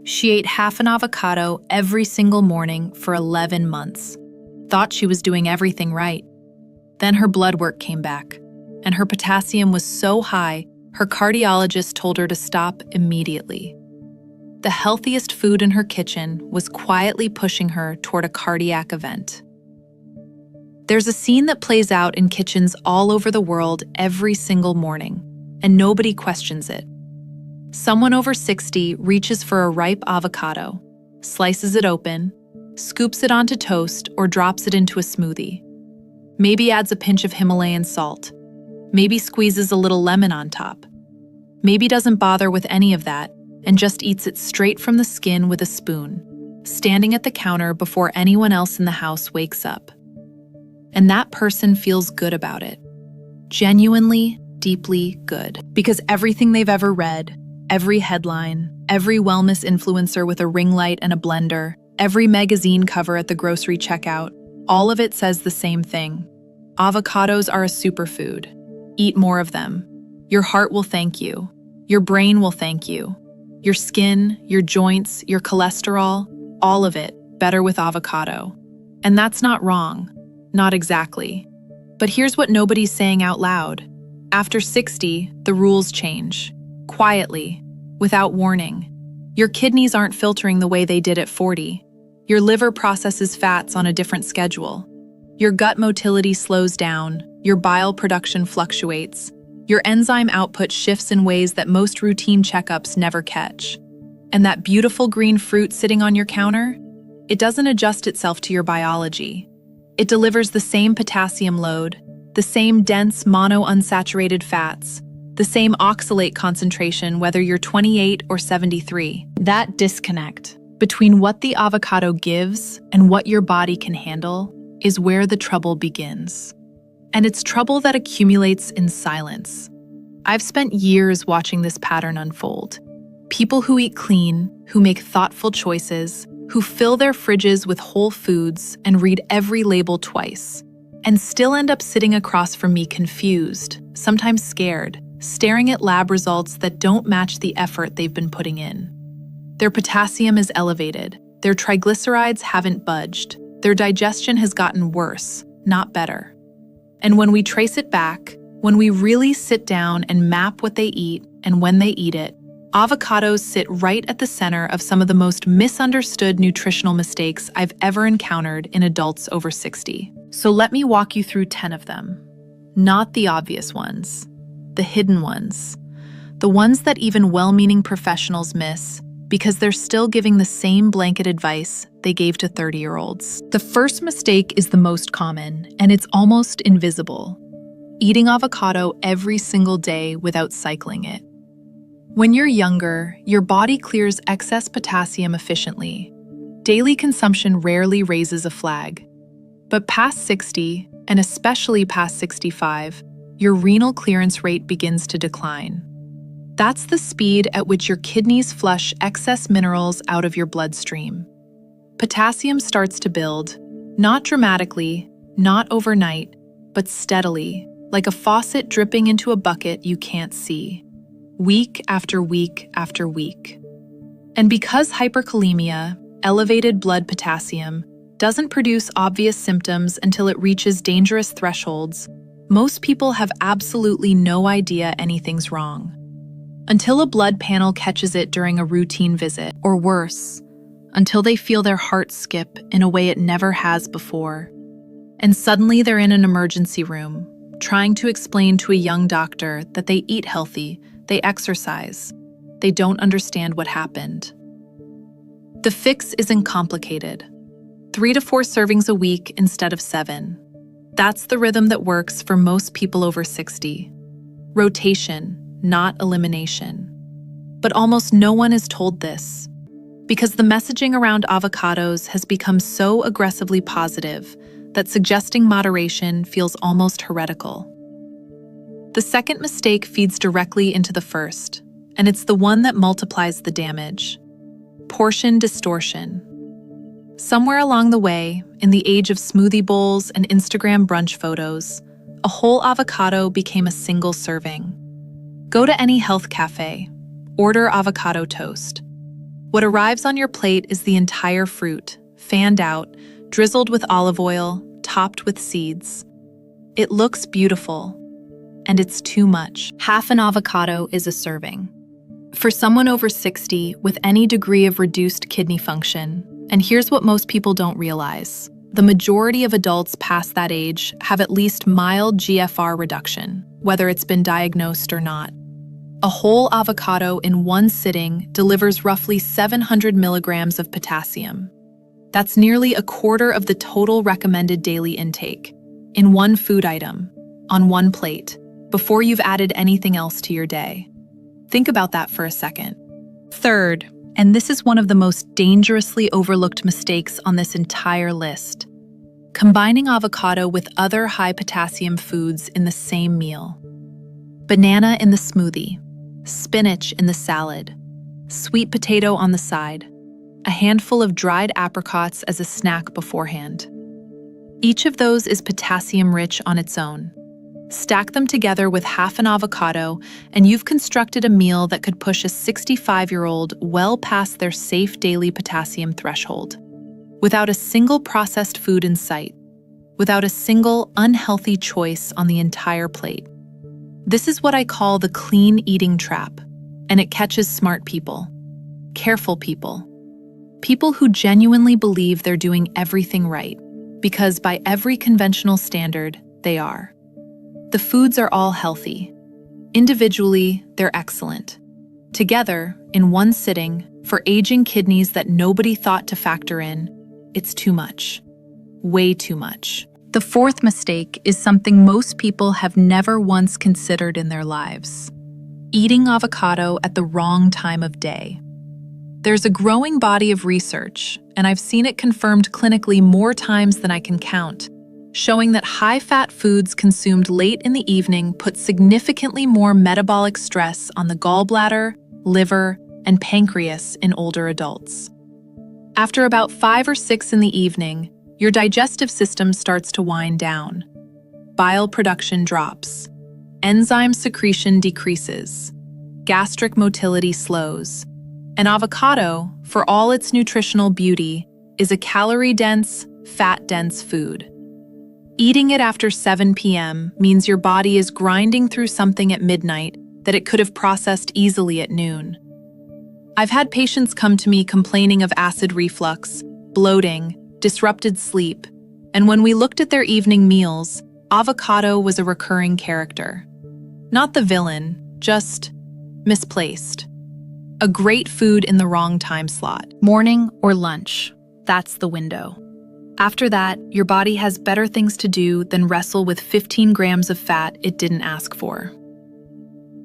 She ate half an avocado every single morning for 11 months. Thought she was doing everything right. Then her blood work came back, and her potassium was so high, her cardiologist told her to stop immediately. The healthiest food in her kitchen was quietly pushing her toward a cardiac event. There's a scene that plays out in kitchens all over the world every single morning, and nobody questions it. Someone over 60 reaches for a ripe avocado, slices it open, scoops it onto toast, or drops it into a smoothie. Maybe adds a pinch of Himalayan salt. Maybe squeezes a little lemon on top. Maybe doesn't bother with any of that and just eats it straight from the skin with a spoon, standing at the counter before anyone else in the house wakes up. And that person feels good about it. Genuinely, deeply good. Because everything they've ever read, every headline, every wellness influencer with a ring light and a blender, every magazine cover at the grocery checkout, all of it says the same thing. Avocados are a superfood. Eat more of them. Your heart will thank you. Your brain will thank you. Your skin, your joints, your cholesterol, all of it, better with avocado. And that's not wrong. Not exactly. But here's what nobody's saying out loud. After 60, the rules change. Quietly, without warning. Your kidneys aren't filtering the way they did at 40. Your liver processes fats on a different schedule. Your gut motility slows down. Your bile production fluctuates. Your enzyme output shifts in ways that most routine checkups never catch. And that beautiful green fruit sitting on your counter? It doesn't adjust itself to your biology. It delivers the same potassium load, the same dense monounsaturated fats, the same oxalate concentration whether you're 28 or 73. That disconnect between what the avocado gives and what your body can handle is where the trouble begins. And it's trouble that accumulates in silence. I've spent years watching this pattern unfold. People who eat clean, who make thoughtful choices, who fill their fridges with whole foods and read every label twice, and still end up sitting across from me confused, sometimes scared, staring at lab results that don't match the effort they've been putting in. Their potassium is elevated, their triglycerides haven't budged, their digestion has gotten worse, not better. And when we trace it back, when we really sit down and map what they eat and when they eat it, avocados sit right at the center of some of the most misunderstood nutritional mistakes I've ever encountered in adults over 60. So let me walk you through 10 of them. Not the obvious ones, the hidden ones, the ones that even well-meaning professionals miss because they're still giving the same blanket advice they gave to 30-year-olds. The first mistake is the most common, and it's almost invisible. Eating avocado every single day without cycling it. When you're younger, your body clears excess potassium efficiently. Daily consumption rarely raises a flag. But past 60, and especially past 65, your renal clearance rate begins to decline. That's the speed at which your kidneys flush excess minerals out of your bloodstream. Potassium starts to build, not dramatically, not overnight, but steadily, like a faucet dripping into a bucket you can't see. Week after week after week. And because hyperkalemia, elevated blood potassium, doesn't produce obvious symptoms until it reaches dangerous thresholds, most people have absolutely no idea anything's wrong. Until a blood panel catches it during a routine visit, or worse, until they feel their heart skip in a way it never has before. And suddenly they're in an emergency room, trying to explain to a young doctor that they eat healthy, they exercise, they don't understand what happened. The fix isn't complicated. 3 to 4 servings a week instead of 7. That's the rhythm that works for most people over 60. Rotation, not elimination. But almost no one is told this, because the messaging around avocados has become so aggressively positive that suggesting moderation feels almost heretical. The second mistake feeds directly into the first, and it's the one that multiplies the damage. Portion distortion. Somewhere along the way, in the age of smoothie bowls and Instagram brunch photos, a whole avocado became a single serving. Go to any health cafe, order avocado toast. What arrives on your plate is the entire fruit, fanned out, drizzled with olive oil, topped with seeds. It looks beautiful, and it's too much. Half an avocado is a serving. For someone over 60 with any degree of reduced kidney function, and here's what most people don't realize, the majority of adults past that age have at least mild GFR reduction, whether it's been diagnosed or not. A whole avocado in one sitting delivers roughly 700 milligrams of potassium. That's nearly a quarter of the total recommended daily intake, in one food item, on one plate, before you've added anything else to your day. Think about that for a second. Third, and this is one of the most dangerously overlooked mistakes on this entire list, combining avocado with other high-potassium foods in the same meal. Banana in the smoothie, spinach in the salad, sweet potato on the side, a handful of dried apricots as a snack beforehand. Each of those is potassium-rich on its own. Stack them together with half an avocado, and you've constructed a meal that could push a 65-year-old well past their safe daily potassium threshold. Without a single processed food in sight, without a single unhealthy choice on the entire plate. This is what I call the clean eating trap, and it catches smart people, careful people, people who genuinely believe they're doing everything right, because by every conventional standard, they are. The foods are all healthy. Individually, they're excellent. Together, in one sitting, for aging kidneys that nobody thought to factor in, it's too much. Way too much. The fourth mistake is something most people have never once considered in their lives: eating avocado at the wrong time of day. There's a growing body of research, and I've seen it confirmed clinically more times than I can count, showing that high-fat foods consumed late in the evening put significantly more metabolic stress on the gallbladder, liver, and pancreas in older adults. After about 5 or 6 in the evening, your digestive system starts to wind down. Bile production drops. Enzyme secretion decreases. Gastric motility slows. An avocado, for all its nutritional beauty, is a calorie-dense, fat-dense food. Eating it after 7 p.m. means your body is grinding through something at midnight that it could have processed easily at noon. I've had patients come to me complaining of acid reflux, bloating, disrupted sleep, and when we looked at their evening meals, avocado was a recurring character. Not the villain, just misplaced. A great food in the wrong time slot. Morning or lunch, that's the window. After that, your body has better things to do than wrestle with 15 grams of fat it didn't ask for.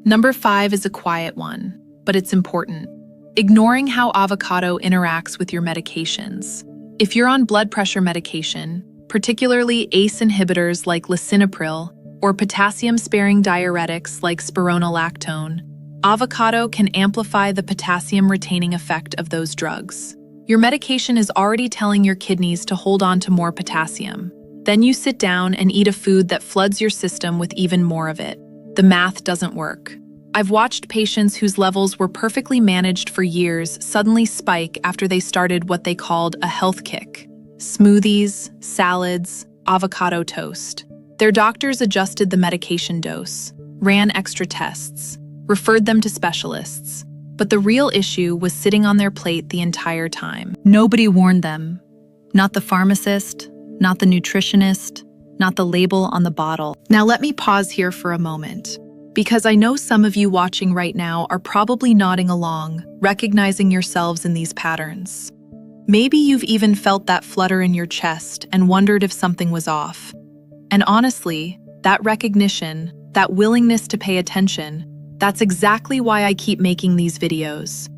Number 5 is a quiet one, but it's important. Ignoring how avocado interacts with your medications. If you're on blood pressure medication, particularly ACE inhibitors like lisinopril or potassium-sparing diuretics like spironolactone, avocado can amplify the potassium-retaining effect of those drugs. Your medication is already telling your kidneys to hold on to more potassium. Then you sit down and eat a food that floods your system with even more of it. The math doesn't work. I've watched patients whose levels were perfectly managed for years suddenly spike after they started what they called a health kick. Smoothies, salads, avocado toast. Their doctors adjusted the medication dose, ran extra tests, referred them to specialists. But the real issue was sitting on their plate the entire time. Nobody warned them. Not the pharmacist, not the nutritionist, not the label on the bottle. Now let me pause here for a moment, because I know some of you watching right now are probably nodding along, recognizing yourselves in these patterns. Maybe you've even felt that flutter in your chest and wondered if something was off. And honestly, that recognition, that willingness to pay attention, that's exactly why I keep making these videos.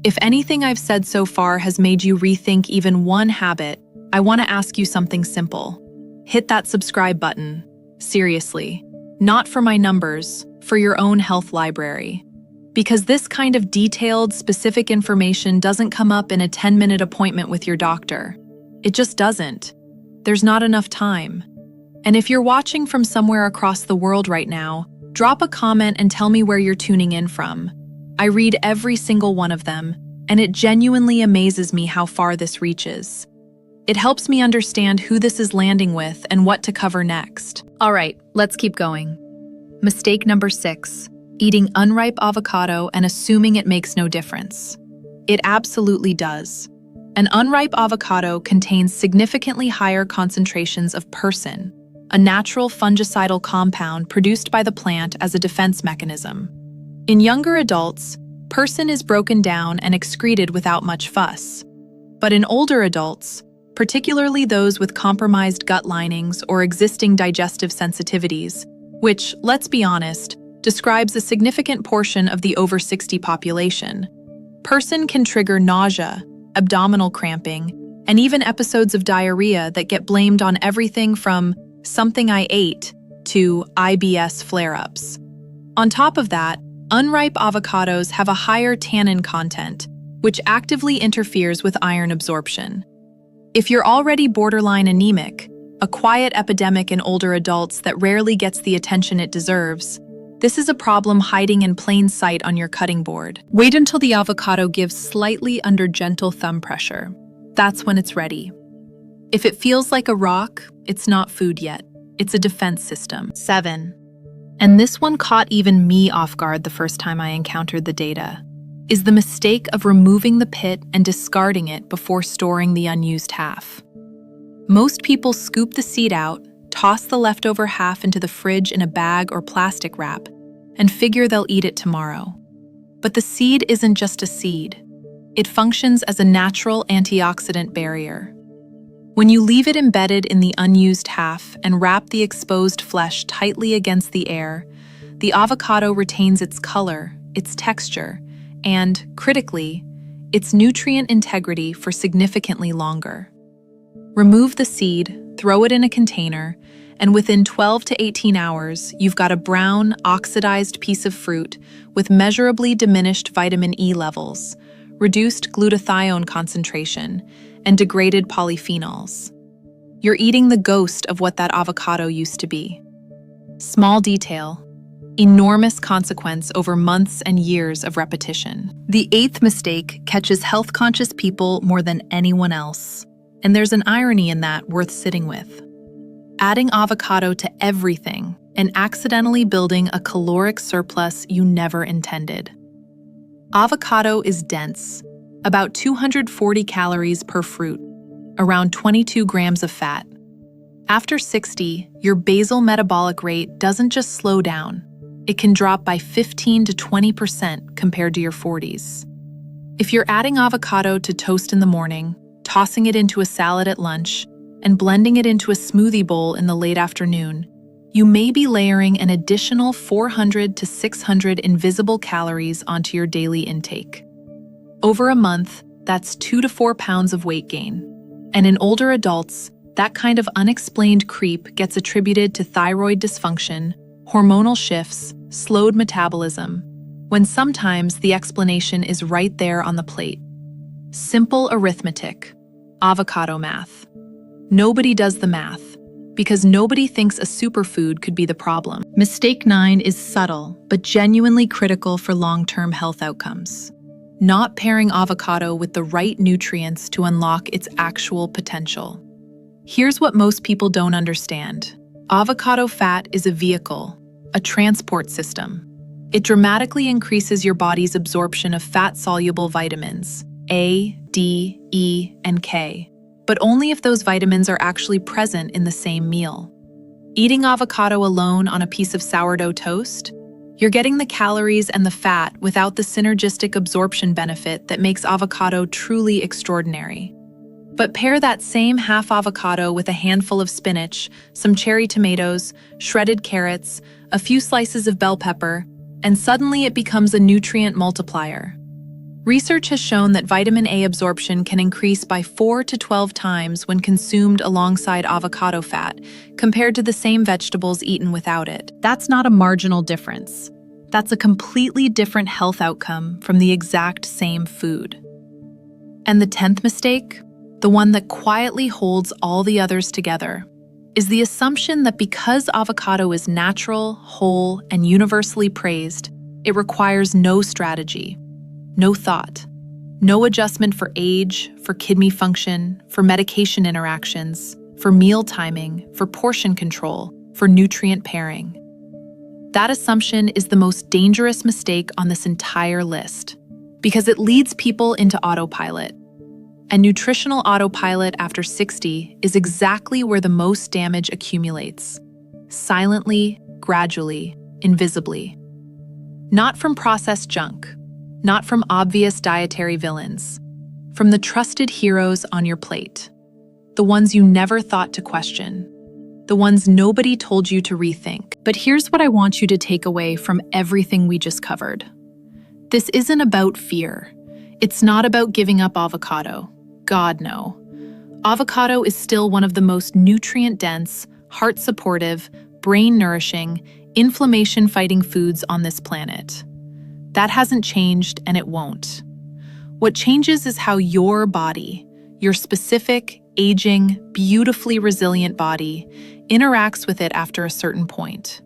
If anything I've said so far has made you rethink even one habit, I want to ask you something simple. Hit that subscribe button. Seriously. Not for my numbers, for your own health library. Because this kind of detailed, specific information doesn't come up in a 10-minute appointment with your doctor. It just doesn't. There's not enough time. And if you're watching from somewhere across the world right now, drop a comment and tell me where you're tuning in from. I read every single one of them, and it genuinely amazes me how far this reaches. It helps me understand who this is landing with and what to cover next. All right, let's keep going. Mistake number 6, eating unripe avocado and assuming it makes no difference. It absolutely does. An unripe avocado contains significantly higher concentrations of persin, a natural fungicidal compound produced by the plant as a defense mechanism. In younger adults, persin is broken down and excreted without much fuss. But in older adults, particularly those with compromised gut linings or existing digestive sensitivities, which, let's be honest, describes a significant portion of the over 60 population, persin can trigger nausea, abdominal cramping, and even episodes of diarrhea that get blamed on everything from something I ate to IBS flare-ups. On top of that, unripe avocados have a higher tannin content, which actively interferes with iron absorption. If you're already borderline anemic, a quiet epidemic in older adults that rarely gets the attention it deserves, this is a problem hiding in plain sight on your cutting board. Wait until the avocado gives slightly under gentle thumb pressure. That's when it's ready. If it feels like a rock, it's not food yet. It's a defense system. 7. And this one caught even me off guard the first time I encountered the data, is the mistake of removing the pit and discarding it before storing the unused half. Most people scoop the seed out, toss the leftover half into the fridge in a bag or plastic wrap, and figure they'll eat it tomorrow. But the seed isn't just a seed. It functions as a natural antioxidant barrier. When you leave it embedded in the unused half and wrap the exposed flesh tightly against the air, the avocado retains its color, its texture, and, critically, its nutrient integrity for significantly longer. Remove the seed, throw it in a container, and within 12 to 18 hours, you've got a brown, oxidized piece of fruit with measurably diminished vitamin E levels, reduced glutathione concentration, and degraded polyphenols. You're eating the ghost of what that avocado used to be. Small detail, enormous consequence over months and years of repetition. The 8th mistake catches health-conscious people more than anyone else. And there's an irony in that worth sitting with. Adding avocado to everything and accidentally building a caloric surplus you never intended. Avocado is dense, about 240 calories per fruit, around 22 grams of fat. After 60, your basal metabolic rate doesn't just slow down, it can drop by 15 to 20% compared to your 40s. If you're adding avocado to toast in the morning, tossing it into a salad at lunch, and blending it into a smoothie bowl in the late afternoon, you may be layering an additional 400 to 600 invisible calories onto your daily intake. Over a month, that's 2 to 4 pounds of weight gain. And in older adults, that kind of unexplained creep gets attributed to thyroid dysfunction, hormonal shifts, slowed metabolism, when sometimes the explanation is right there on the plate. Simple arithmetic. Avocado math. Nobody does the math, because nobody thinks a superfood could be the problem. Mistake 9 is subtle, but genuinely critical for long-term health outcomes. Not pairing avocado with the right nutrients to unlock its actual potential. Here's what most people don't understand. Avocado fat is a vehicle, a transport system. It dramatically increases your body's absorption of fat-soluble vitamins, A, D, E, and K, but only if those vitamins are actually present in the same meal. Eating avocado alone on a piece of sourdough toast? You're getting the calories and the fat without the synergistic absorption benefit that makes avocado truly extraordinary. But pair that same half avocado with a handful of spinach, some cherry tomatoes, shredded carrots, a few slices of bell pepper, and suddenly it becomes a nutrient multiplier. Research has shown that vitamin A absorption can increase by 4 to 12 times when consumed alongside avocado fat, compared to the same vegetables eaten without it. That's not a marginal difference. That's a completely different health outcome from the exact same food. And the 10th mistake, the one that quietly holds all the others together, is the assumption that because avocado is natural, whole, and universally praised, it requires no strategy, no thought, No adjustment for age, for kidney function, for medication interactions, for meal timing, for portion control, for nutrient pairing. That assumption is the most dangerous mistake on this entire list because it leads people into autopilot. And nutritional autopilot after 60 is exactly where the most damage accumulates. Silently, gradually, invisibly. Not from processed junk, not from obvious dietary villains, from the trusted heroes on your plate, the ones you never thought to question, the ones nobody told you to rethink. But here's what I want you to take away from everything we just covered. This isn't about fear. It's not about giving up avocado. God, no. Avocado is still one of the most nutrient-dense, heart-supportive, brain-nourishing, inflammation-fighting foods on this planet. That hasn't changed, and it won't. What changes is how your body, your specific, aging, beautifully resilient body, interacts with it after a certain point.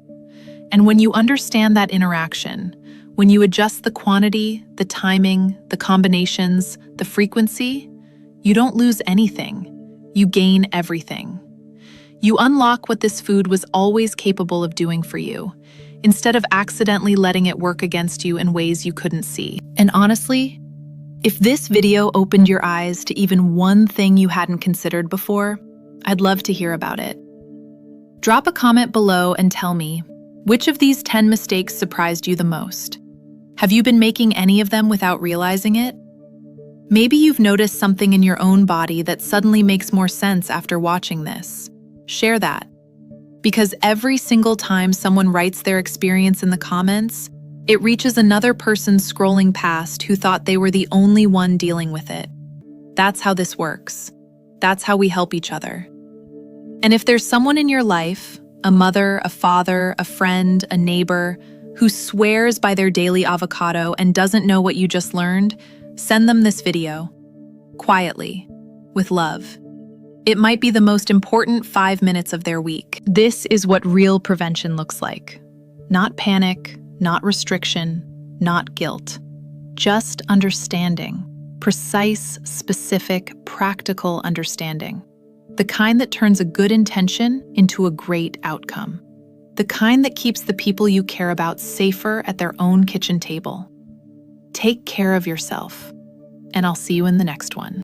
And when you understand that interaction, when you adjust the quantity, the timing, the combinations, the frequency, you don't lose anything. You gain everything. You unlock what this food was always capable of doing for you, instead of accidentally letting it work against you in ways you couldn't see. And honestly, if this video opened your eyes to even one thing you hadn't considered before, I'd love to hear about it. Drop a comment below and tell me, which of these 10 mistakes surprised you the most? Have you been making any of them without realizing it? Maybe you've noticed something in your own body that suddenly makes more sense after watching this. Share that. Because every single time someone writes their experience in the comments, it reaches another person scrolling past who thought they were the only one dealing with it. That's how this works. That's how we help each other. And if there's someone in your life, a mother, a father, a friend, a neighbor, who swears by their daily avocado and doesn't know what you just learned, send them this video. Quietly. With love. It might be the most important 5 minutes of their week. This is what real prevention looks like. Not panic, not restriction, not guilt. Just understanding. Precise, specific, practical understanding. The kind that turns a good intention into a great outcome. The kind that keeps the people you care about safer at their own kitchen table. Take care of yourself, and I'll see you in the next one.